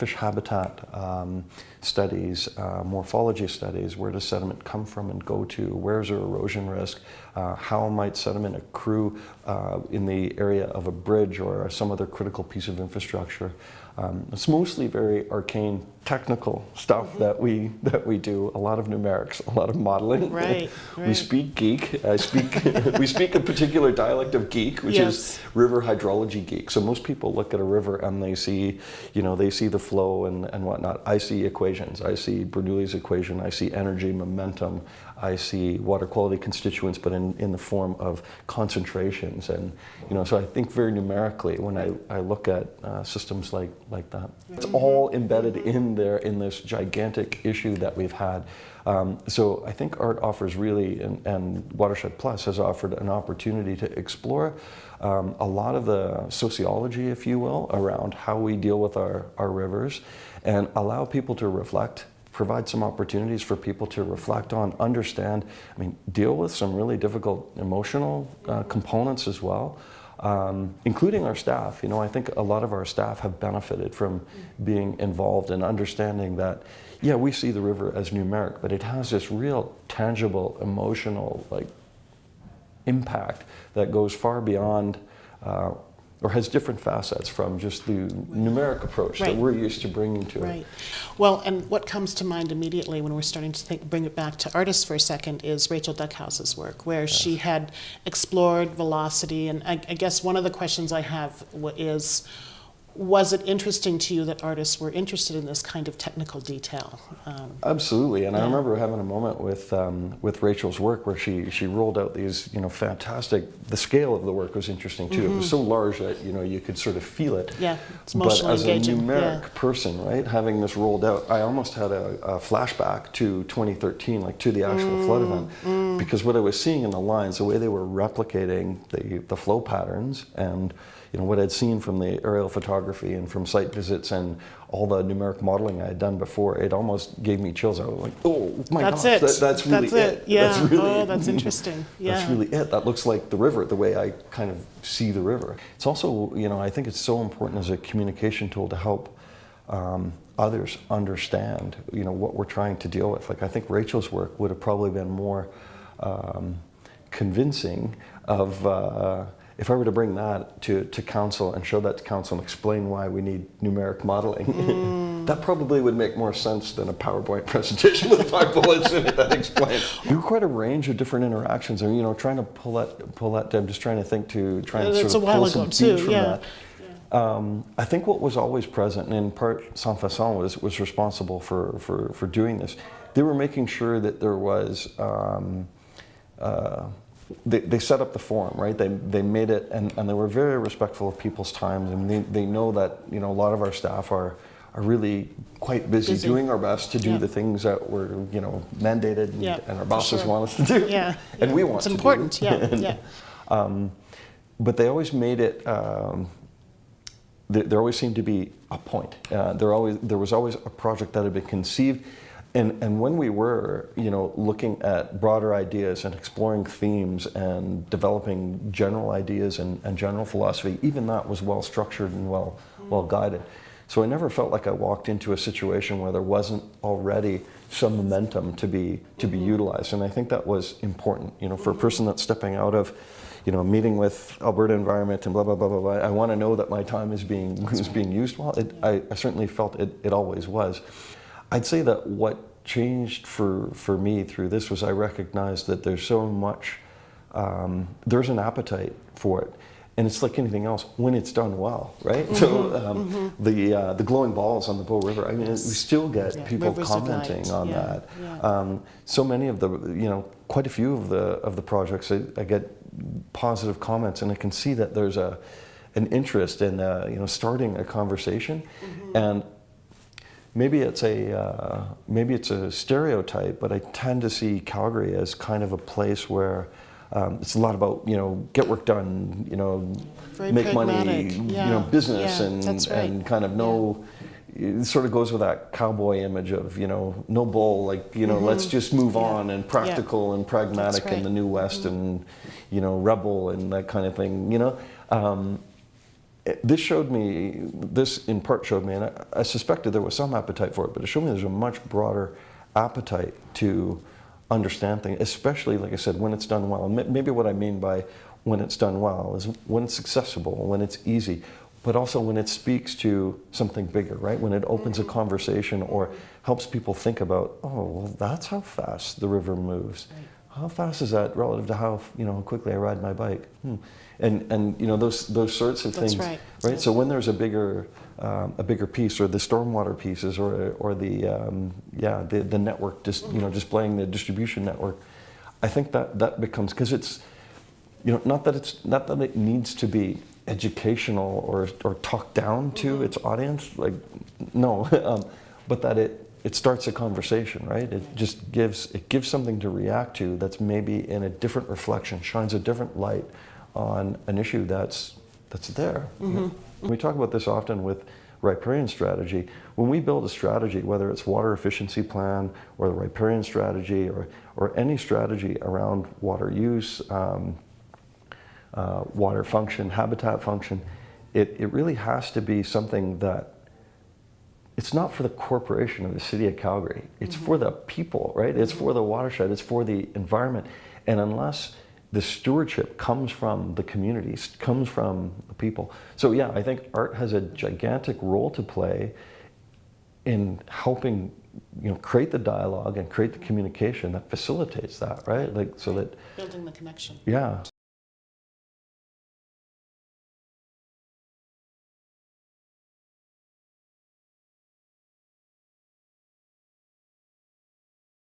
fish habitat studies, morphology studies. Where does sediment come from and go to? Where's there erosion risk? How might sediment accrue in the area of a bridge or some other critical piece of infrastructure? It's mostly very arcane technical stuff that we do. A lot of numerics, a lot of modeling. Right. We speak geek. We speak a particular dialect of geek, which is river hydrology geek. So most people look at a river and they see, they see the flow and whatnot. I see equations. I see Bernoulli's equation. I see energy, momentum. I see water quality constituents, but in the form of concentrations. And, so I think very numerically when I look at systems like that. It's all embedded in there in this gigantic issue that we've had. So I think art offers really, and Watershed Plus has offered an opportunity to explore a lot of the sociology, if you will, around how we deal with our rivers and allow people to reflect, provide some opportunities for people to reflect on, understand, deal with some really difficult emotional components as well, including our staff. I think a lot of our staff have benefited from being involved and understanding that, we see the river as numeric, but it has this real tangible emotional impact that goes far beyond or has different facets from just the numeric approach that we're used to bringing to it. Well, and what comes to mind immediately when we're starting to bring it back to artists for a second is Rachel Duckhouse's work, where she had explored velocity. And I guess one of the questions I have is, was it interesting to you that artists were interested in this kind of technical detail? Absolutely, and I remember having a moment with Rachel's work where she rolled out these fantastic. The scale of the work was interesting too. It was so large that you could sort of feel it. Yeah, it's emotionally engaging. But as a numeric person, right, having this rolled out, I almost had a flashback to 2013, to the actual flood event, because what I was seeing in the lines, the way they were replicating the flow patterns and what I'd seen from the aerial photography and from site visits and all the numeric modeling I had done before, it almost gave me chills. I was like, oh my gosh, that's really it. Yeah. That's really, that's interesting. Yeah. That's really it. That looks like the river, the way I kind of see the river. It's also, I think it's so important as a communication tool to help others understand, what we're trying to deal with. I think Rachel's work would have probably been more convincing of if I were to bring that to council and show that to council and explain why we need numeric modeling, that probably would make more sense than a PowerPoint presentation with 5 bullets in it that explain. There were quite a range of different interactions, and trying to pull that. I'm just trying to think to try and sort of pull some themes from that. I think what was always present, and in part Sans Façon was responsible for doing this. They were making sure that there was. They set up the forum, right? They made it, and they were very respectful of people's times, and they know that a lot of our staff are really quite busy doing our best to do the things that we're mandated and our bosses want us to do, and we want to do. It's important, but they always made it. There always seemed to be a point. There was always a project that had been conceived. And when we were, looking at broader ideas and exploring themes and developing general ideas and general philosophy, even that was well structured and well guided. So I never felt like I walked into a situation where there wasn't already some momentum to be utilized. And I think that was important, for a person that's stepping out of, meeting with Alberta Environment and blah blah blah blah blah. I want to know that my time is being used well. I certainly felt it always was. I'd say that what changed for me through this was I recognized that there's so much, there's an appetite for it. And it's like anything else, when it's done well, right? So the glowing balls on the Bow River, we still get people Rivers commenting on that. So many of the, quite a few of the projects, I get positive comments, and I can see that there's an interest in, starting a conversation. And maybe it's a stereotype, but I tend to see Calgary as kind of a place where it's a lot about get work done, Very make pragmatic. money, business, That's right. and kind of no. It sort of goes with that cowboy image of no bull, let's just move on, and practical and pragmatic in the New West, and rebel and that kind of thing. this showed me, this in part showed me, and I suspected there was some appetite for it, but it showed me there's a much broader appetite to understand things, especially, like I said, when it's done well. And maybe what I mean by when it's done well is when it's accessible, when it's easy, but also when it speaks to something bigger, right? When it opens a conversation or helps people think about, oh, well, that's how fast the river moves. Right. How fast is that relative to how quickly I ride my bike? And those sorts of That's things, right. right? So when there's a bigger piece, or the stormwater pieces, or the network, displaying the distribution network, I think that becomes, because it's not that it needs to be educational or talked down to its audience, like no, but that it starts a conversation, right? It just gives something to react to that's maybe in a different reflection, shines a different light on an issue that's there. We talk about this often with riparian strategy. When we build a strategy, whether it's water efficiency plan or the riparian strategy or any strategy around water use, water function, habitat function, it really has to be something that it's not for the corporation of the City of Calgary. It's for the people, right? It's for the watershed. It's for the environment. And unless the stewardship comes from the communities, comes from the people. So yeah, I think art has a gigantic role to play in helping create the dialogue and create the communication that facilitates that, right? Like so that building the connection. yeah,